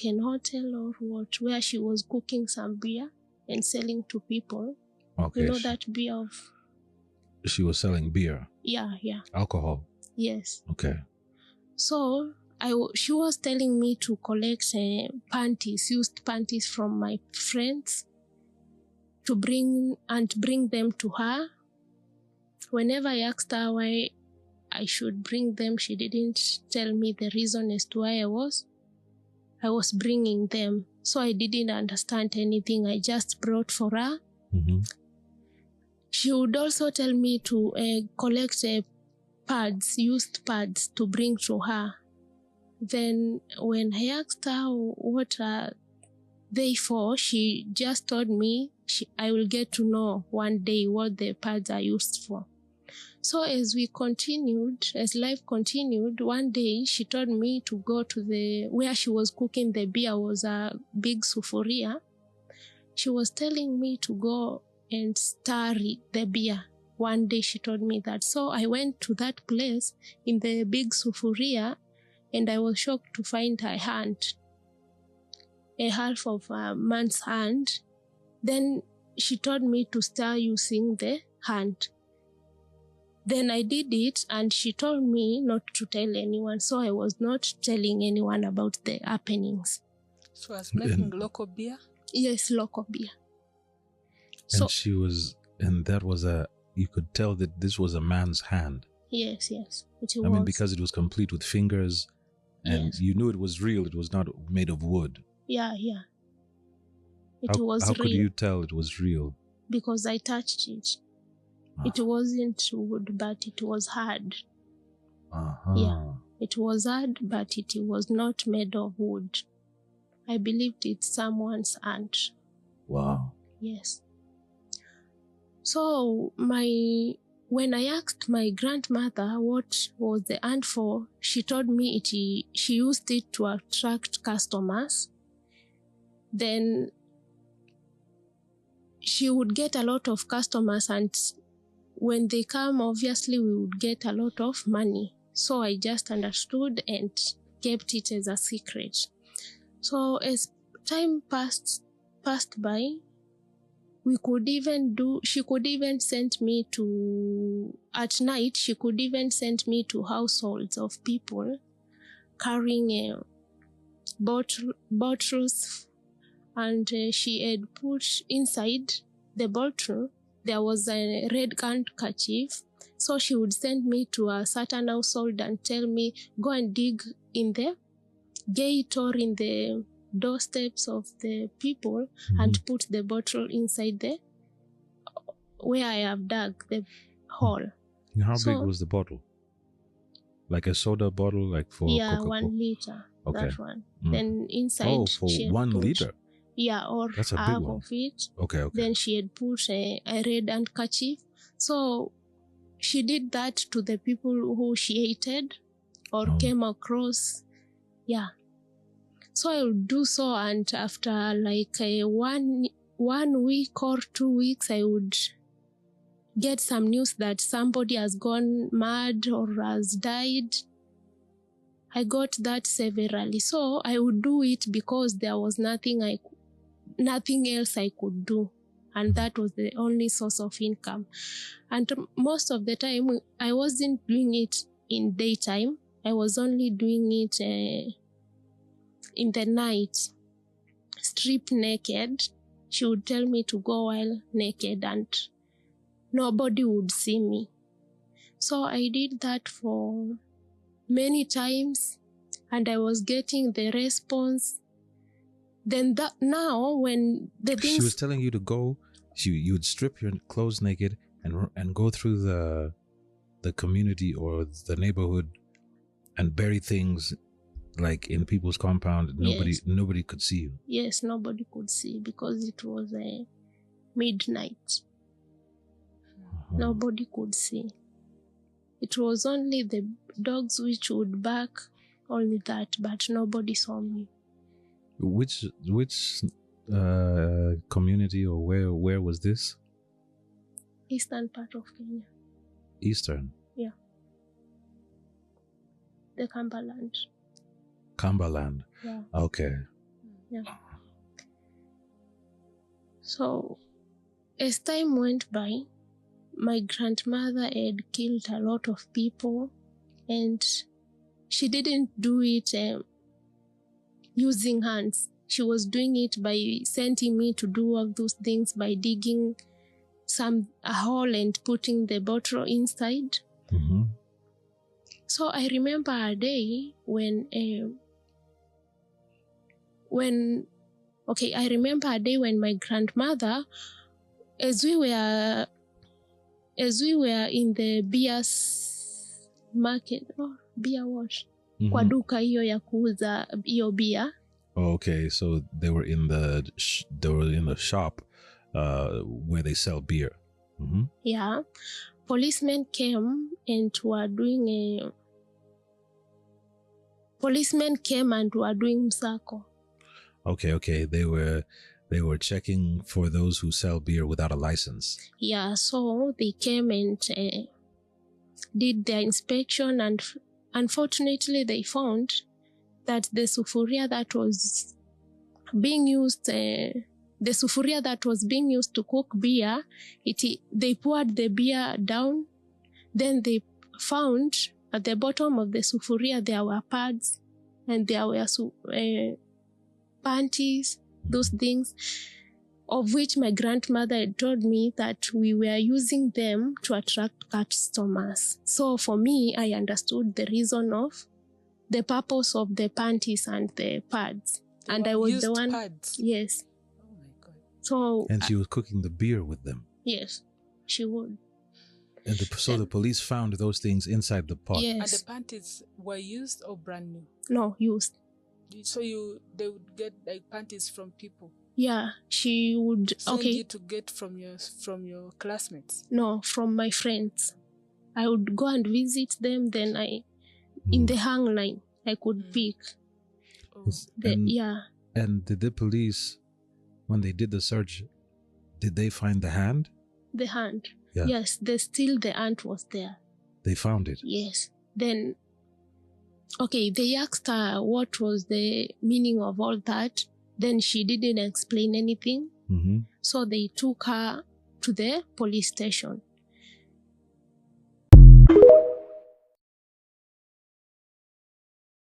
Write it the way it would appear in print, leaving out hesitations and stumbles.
an hotel or what, where she was cooking some beer and selling to people. Okay. You know that beer of... She was selling beer? Yeah. Alcohol? Yes. Okay. So she was telling me to collect panties, used panties from my friends, to bring them to her. Whenever I asked her why I should bring them, she didn't tell me the reason as to why I was bringing them. So I didn't understand anything. I just brought for her. Mm-hmm. She would also tell me to collect pads, used pads, to bring to her. Then when I asked her what are they for, she just told me I will get to know one day what the pads are used for. So as life continued, one day she told me to go to where she was cooking the beer was a big sufuria. She was telling me to go and stir the beer. One day she told me that. So I went to that place in the big sufuria, and I was shocked to find her hand, a half of a man's hand. Then she told me to stir using the hand. Then I did it, and she told me not to tell anyone. So I was not telling anyone about the happenings. She was making local beer? Yes, local beer. And you could tell that this was a man's hand. Yes. It was. I mean, because it was complete with fingers, and yes. You knew it was real. It was not made of wood. Yeah. It was real. How could you tell it was real? Because I touched it. It wasn't wood, but it was hard. Uh-huh. Yeah, it was hard, but it was not made of wood. I believed it's someone's hand. Wow. Yes. So when I asked my grandmother what was the hand for, she told me she used it to attract customers. Then she would get a lot of customers, and when they come, obviously we would get a lot of money. So I just understood and kept it as a secret. So as time passed by, she could even send me at night, she could even send me to households of people carrying bottles, and she had put inside the bottle, there was a red handkerchief. So she would send me to a certain household and tell me, go and dig in the gate or in the doorsteps of the people, and put the bottle inside where I have dug the hole. And how big was the bottle? Like a soda bottle, like for Coca-Cola? 1 liter. Okay. That one. Then inside. Oh, for 1 liter? Yeah, or that's a big half one. of it. Okay. Then she had put a red handkerchief. So she did that to the people who she hated or came across. Yeah. So I would do so, and after like 1 week or 2 weeks, I would get some news that somebody has gone mad or has died. I got that severally. So I would do it because there was nothing else I could do. And that was the only source of income. And most of the time, I wasn't doing it in daytime. I was only doing it in the night, strip naked. She would tell me to go while naked, and nobody would see me. So I did that for many times, and I was getting the response. Then now when the things... She was telling you to go, you would strip your clothes naked and go through the community or the neighborhood and bury things like in people's compound. Nobody could see you. Yes, nobody could see because it was midnight. Nobody could see. It was only the dogs which would bark, only that, but nobody saw me. Which community or where was this? Eastern part of Kenya. Eastern? Yeah. The Cumberland. Cumberland. Yeah. Okay. Yeah. So as time went by, my grandmother had killed a lot of people, and she didn't do it using hands. She was doing it by sending me to do all those things by digging a hole and putting the bottle inside. Mm-hmm. So I remember a day when my grandmother, as we were in the beer market, beer wash, kwa duka hiyo ya kuuza hiyo beer. Okay, so they were in the shop where they sell beer. Mm-hmm. Yeah, policemen came and were doing msako. Okay, they were checking for those who sell beer without a license. Yeah, so they came and did their inspection, and unfortunately they found that the sufuria that was being used to cook beer, they poured the beer down. Then they found at the bottom of the sufuria there were pads, and there were panties, those things, of which my grandmother had told me that we were using them to attract customers. So for me, I understood the reason of the purpose of the panties and the pads. And I was the one. Pads. Yes. Oh my God. So. And she was cooking the beer with them. Yes, she would. And the police found those things inside the pot. Yes. And the panties were used or brand new? No, used. So they would get like panties from people. Yeah, she would. Send you to get from your classmates. No, from my friends. I would go and visit them. Then in the hang line, I could pick. Oh. And did the police, when they did the search, did they find the hand? The hand. Yeah. Yes, the ant was there. They found it. Yes. Then, they asked her what was the meaning of all that. Then she didn't explain anything. Mm-hmm. So they took her to the police station.